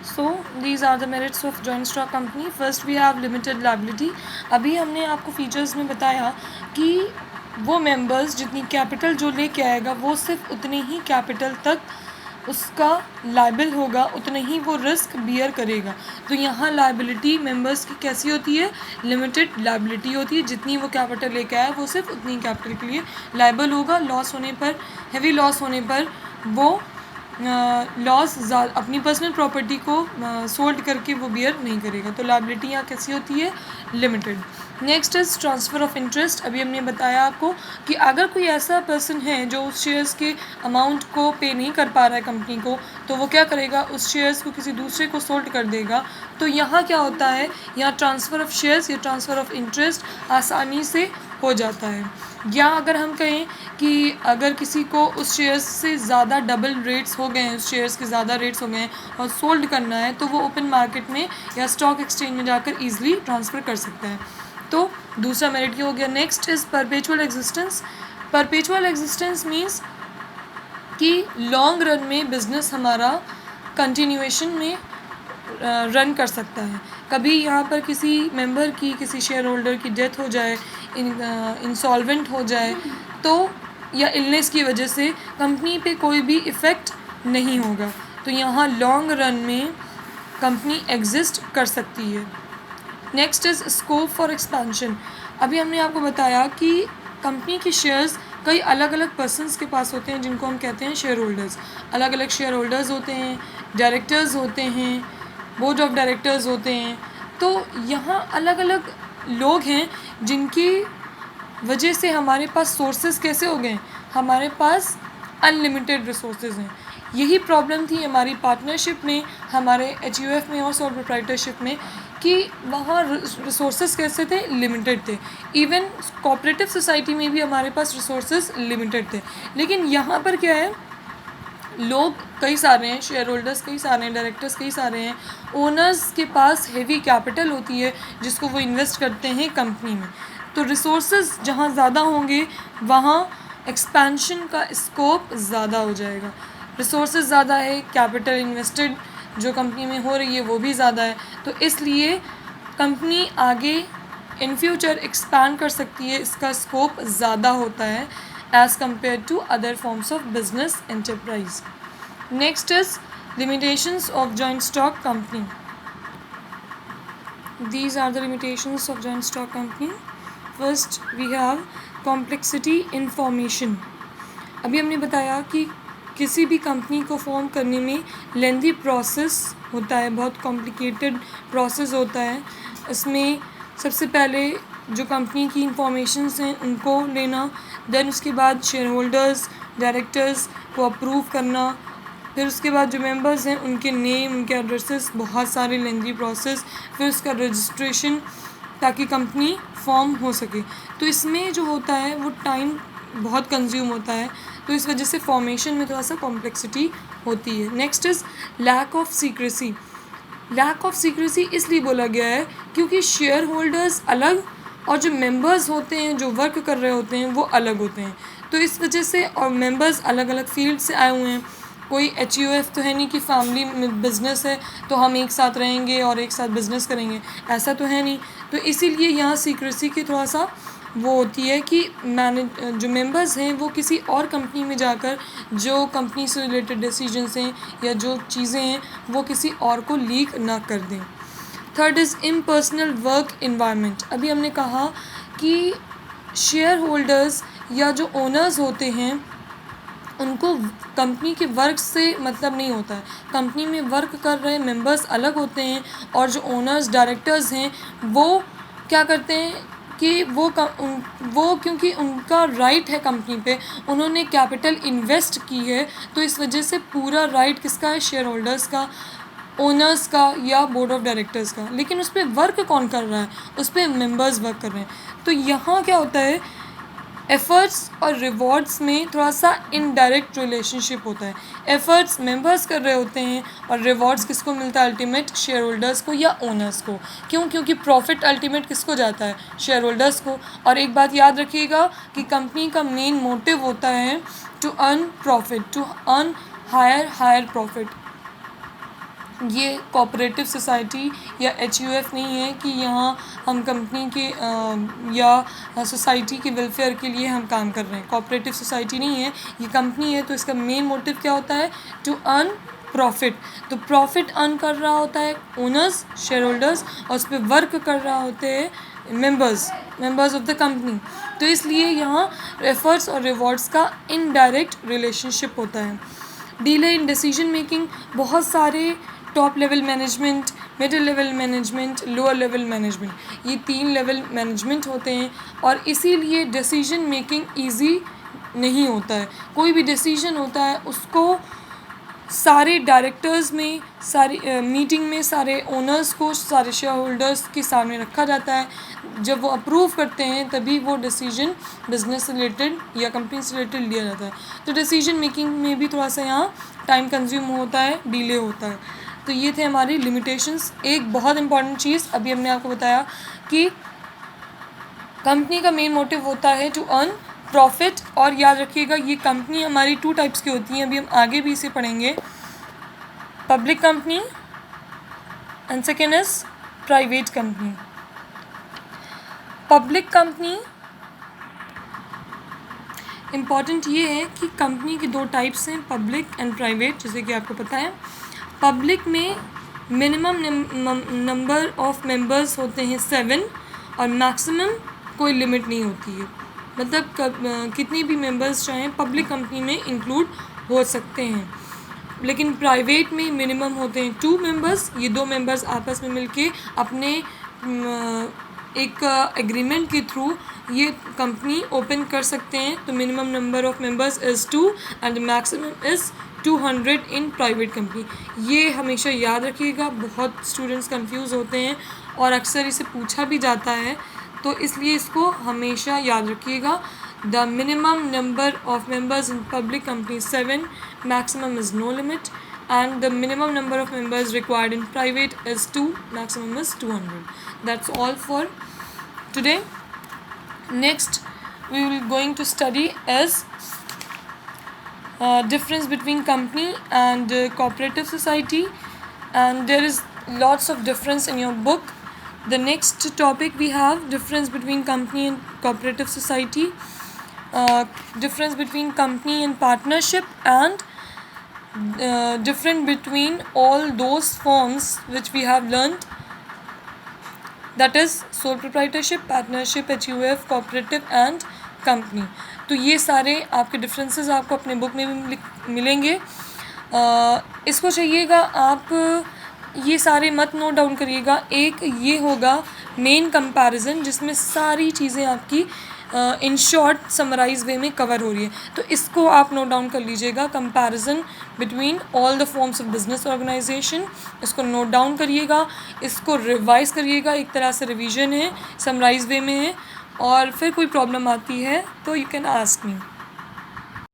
So these are the merits of joint stock company. First we have limited liability. अभी हमने आपको features में बताया कि वो मेंबर्स जितनी कैपिटल जो लेके आएगा वो सिर्फ उतनी ही कैपिटल तक उसका लायबिल होगा, उतने ही वो रिस्क बियर करेगा. तो यहाँ लायबिलिटी मेंबर्स की कैसी होती है? लिमिटेड लायबिलिटी होती है. जितनी वो कैपिटल लेके आया वो सिर्फ उतनी कैपिटल के लिए लायबल होगा. लॉस होने पर, हेवी लॉस होने पर वो लॉस अपनी पर्सनल प्रॉपर्टी को सोल्ड करके वो बियर नहीं करेगा. तो लायबिलिटी यहाँ कैसी होती है? Limited. Next is transfer of interest. अभी हमने बताया आपको कि अगर कोई ऐसा पर्सन है जो उस शेयर्स के अमाउंट को पे नहीं कर पा रहा है कंपनी को, तो वो क्या करेगा? उस शेयर्स को किसी दूसरे को सोल्ड कर देगा. तो यहाँ क्या होता है? यहाँ ट्रांसफ़र ऑफ शेयर्स या ट्रांसफ़र ऑफ इंटरेस्ट आसानी से हो जाता है. या अगर हम कहें कि अगर किसी को उस शेयर्स से ज़्यादा डबल रेट्स हो गए हैं, उस शेयर्स के ज़्यादा रेट्स हो गए हैं और सोल्ड करना है, तो वो ओपन मार्केट में या स्टॉक एक्सचेंज में जाकर ईजिली ट्रांसफ़र कर सकता है. तो दूसरा मेरिट ये हो गया. Next is perpetual existence. Perpetual existence means कि लॉन्ग रन में बिजनेस हमारा कंटिन्यूएशन में रन कर सकता है. कभी यहाँ पर किसी मेंबर की, किसी शेयर होल्डर की डेथ हो जाए, इंसॉल्वेंट हो जाए, तो या इलनेस की वजह से कंपनी पे कोई भी इफ़ेक्ट नहीं होगा. तो यहाँ लॉन्ग रन में कंपनी एग्जिस्ट कर सकती है. Next is scope for expansion. अभी हमने आपको बताया कि कंपनी के शेयर्स कई अलग अलग पर्सनस के पास होते हैं जिनको हम कहते हैं शेयर होल्डर्स. अलग अलग शेयर होल्डर्स होते हैं, डायरेक्टर्स होते हैं, बोर्ड ऑफ डायरेक्टर्स होते हैं. तो यहाँ अलग अलग लोग हैं जिनकी वजह से हमारे पास सोर्सेज कैसे हो गए? हमारे पास अनलिमिटेड रिसोर्सेज हैं. यही प्रॉब्लम थी हमारी पार्टनरशिप में, हमारे HUF में और सोल प्रोप्राइटरशिप में, कि वहाँ रिसोर्सेज कैसे थे? लिमिटेड थे. इवन कोऑपरेटिव सोसाइटी में भी हमारे पास रिसोर्सेज लिमिटेड थे. लेकिन यहाँ पर क्या है? लोग कई सारे हैं, शेयर होल्डर्स कई सारे हैं, डायरेक्टर्स कई सारे हैं, ओनर्स के पास हेवी कैपिटल होती है जिसको वो इन्वेस्ट करते हैं कंपनी में. तो रिसोर्सेज जहाँ ज़्यादा होंगे वहाँ एक्सपेंशन का स्कोप ज़्यादा हो जाएगा. रिसोर्सेज ज़्यादा है, कैपिटल इन्वेस्टेड जो कंपनी में हो रही है वो भी ज़्यादा है. तो इसलिए कंपनी आगे इन फ्यूचर एक्सपैंड कर सकती है, इसका स्कोप ज़्यादा होता है as compared to other forms of business enterprise. Next is limitations of joint stock company. These are the limitations of joint stock company. First we have complexity in formation. अभी हमने बताया कि किसी भी कंपनी को फॉर्म करने में lengthy process होता है, बहुत कॉम्प्लिकेटेड प्रोसेस होता है. इसमें सबसे पहले जो कंपनी की इंफॉर्मेशंस हैं उनको लेना, देन उसके बाद शेयर होल्डर्स, डायरेक्टर्स को अप्रूव करना, फिर उसके बाद जो मेंबर्स हैं उनके नेम, उनके एड्रेसेस, बहुत सारे लेंदी प्रोसेस, फिर उसका रजिस्ट्रेशन ताकि कंपनी फॉर्म हो सके. तो इसमें जो होता है वो टाइम बहुत कंज्यूम होता है. तो इस वजह से फॉर्मेशन में थोड़ा सा कॉम्प्लेक्सिटी होती है. Next is lack of secrecy. Lack of secrecy इसलिए बोला गया है क्योंकि शेयर होल्डर्स अलग और जो मेंबर्स होते हैं, जो वर्क कर रहे होते हैं, वो अलग होते हैं. तो इस वजह से, और मेंबर्स अलग अलग फील्ड से आए हुए हैं. कोई HUF तो है नहीं कि फैमिली में बिज़नेस है तो हम एक साथ रहेंगे और एक साथ बिज़नेस करेंगे, ऐसा तो है नहीं. तो इसीलिए यहाँ सीक्रेसी की थोड़ा सा वो होती है कि जो मेंबर्स हैं वो किसी और कंपनी में जाकर जो कंपनी से रिलेटेड डिसीजंस हैं या जो चीज़ें हैं वो किसी और को लीक ना कर दें. Third is impersonal work environment. अभी हमने कहा कि शेयर होल्डर्स या जो ओनर्स होते हैं उनको कंपनी के वर्क से मतलब नहीं होता है. कंपनी में वर्क कर रहे मेंबर्स अलग होते हैं और जो ओनर्स, डायरेक्टर्स हैं वो क्या करते हैं कि वो क्योंकि उनका राइट है कंपनी पे, उन्होंने कैपिटल इन्वेस्ट की है, तो इस वजह से पूरा राइट किसका है? शेयर होल्डर्स का, ओनर्स का या बोर्ड ऑफ डायरेक्टर्स का. लेकिन उस पर वर्क कौन कर रहा है? उस पर मेंबर्स वर्क कर रहे हैं. तो यहाँ क्या होता है? एफ़र्ट्स और रिवॉर्ड्स में थोड़ा सा इनडायरेक्ट रिलेशनशिप होता है. एफ़र्ट्स मेंबर्स कर रहे होते हैं और रिवॉर्ड्स किसको मिलता है? अल्टीमेट शेयर होल्डर्स को या ओनर्स को. क्यों? क्योंकि प्रॉफिट अल्टीमेट किसको जाता है? शेयर होल्डर्स को. और एक बात याद रखिएगा कि कंपनी का मेन मोटिव होता है to earn profit, to earn higher profit. ये कोऑपरेटिव सोसाइटी या HUF नहीं है कि यहाँ हम कंपनी के या सोसाइटी के वेलफेयर के लिए हम काम कर रहे हैं। कोऑपरेटिव सोसाइटी नहीं है, ये कंपनी है। तो इसका मेन मोटिव क्या होता है? To earn profit. तो प्रॉफिट अर्न कर रहा होता है ओनर्स, शेयर होल्डर्स, और उस पर वर्क कर रहा होते हैं मेंबर्स ऑफ द कंपनी। तो इसलिए यहाँ एफर्ट्स और रिवॉर्ड्स का इनडायरेक्ट रिलेशनशिप होता है। डिले इन डिसीजन मेकिंग, बहुत सारे top level management, middle level management, lower level management, ये 3 लेवल मैनेजमेंट होते हैं, और इसीलिए डिसीजन मेकिंग ईजी नहीं होता है। कोई भी डिसीजन होता है उसको सारे डायरेक्टर्स में, सारी मीटिंग में सारे ओनर्स को, सारे शेयर होल्डर्स के सामने रखा जाता है। जब वो अप्रूव करते हैं तभी वो डिसीजन बिजनेस से रिलेटेड या कंपनी से रिलेटेड लिया जाता है। तो डिसीजन मेकिंग में भी थोड़ा सा यहाँ टाइम कंज्यूम होता है, डिले होता है। तो ये थे हमारी लिमिटेशंस। एक बहुत इंपॉर्टेंट चीज़ अभी हमने आपको बताया कि कंपनी का मेन मोटिव होता है टू अर्न प्रॉफिट, और याद रखिएगा ये कंपनी हमारी 2 टाइप्स की होती हैं। अभी हम आगे भी इसे पढ़ेंगे। Public company and second is private company. Public company important ये है कि कंपनी की 2 टाइप्स हैं, पब्लिक एंड प्राइवेट, जैसे कि आपको पता है। पब्लिक में मिनिमम नंबर ऑफ मेंबर्स होते हैं 7, और मैक्सिमम कोई लिमिट नहीं होती है। मतलब कितनी भी मेंबर्स चाहें पब्लिक कंपनी में इंक्लूड हो सकते हैं। लेकिन प्राइवेट में मिनिमम होते हैं 2 मेंबर्स। ये 2 मेंबर्स आपस में मिलके अपने एक एग्रीमेंट के थ्रू ये कंपनी ओपन कर सकते हैं। तो minimum number of members is 2 and maximum is 200 in private company. ये हमेशा याद रखिएगा, बहुत स्टूडेंट्स कंफ्यूज होते हैं और अक्सर इसे पूछा भी जाता है, तो इसलिए इसको हमेशा याद रखिएगा। The minimum number of members in public company 7, maximum is no limit, and the minimum number of members required in private is 2, maximum is 200. That's all for today. Next we will going to study is difference between company and cooperative society, and there is lots of difference in your book. The next topic we have difference between company and cooperative society, difference between company and partnership, and different between all those forms which we have learned, that is sole proprietorship, partnership, HUF, cooperative and company. तो ये सारे आपके differences आपको अपने book में भी मिलेंगे। इसको चाहिएगा आप ये सारे मत नोट डाउन करिएगा। एक ये होगा मेन कंपैरिजन, जिसमें सारी चीज़ें आपकी इन शॉर्ट समराइज वे में कवर हो रही है, तो इसको आप नोट डाउन कर लीजिएगा। Comparison between all the forms of business organisation, इसको नोट डाउन करिएगा, इसको रिवाइज करिएगा। एक तरह से रिवीजन है, समराइज वे में है, और फिर कोई प्रॉब्लम आती है तो यू कैन आस्क मी।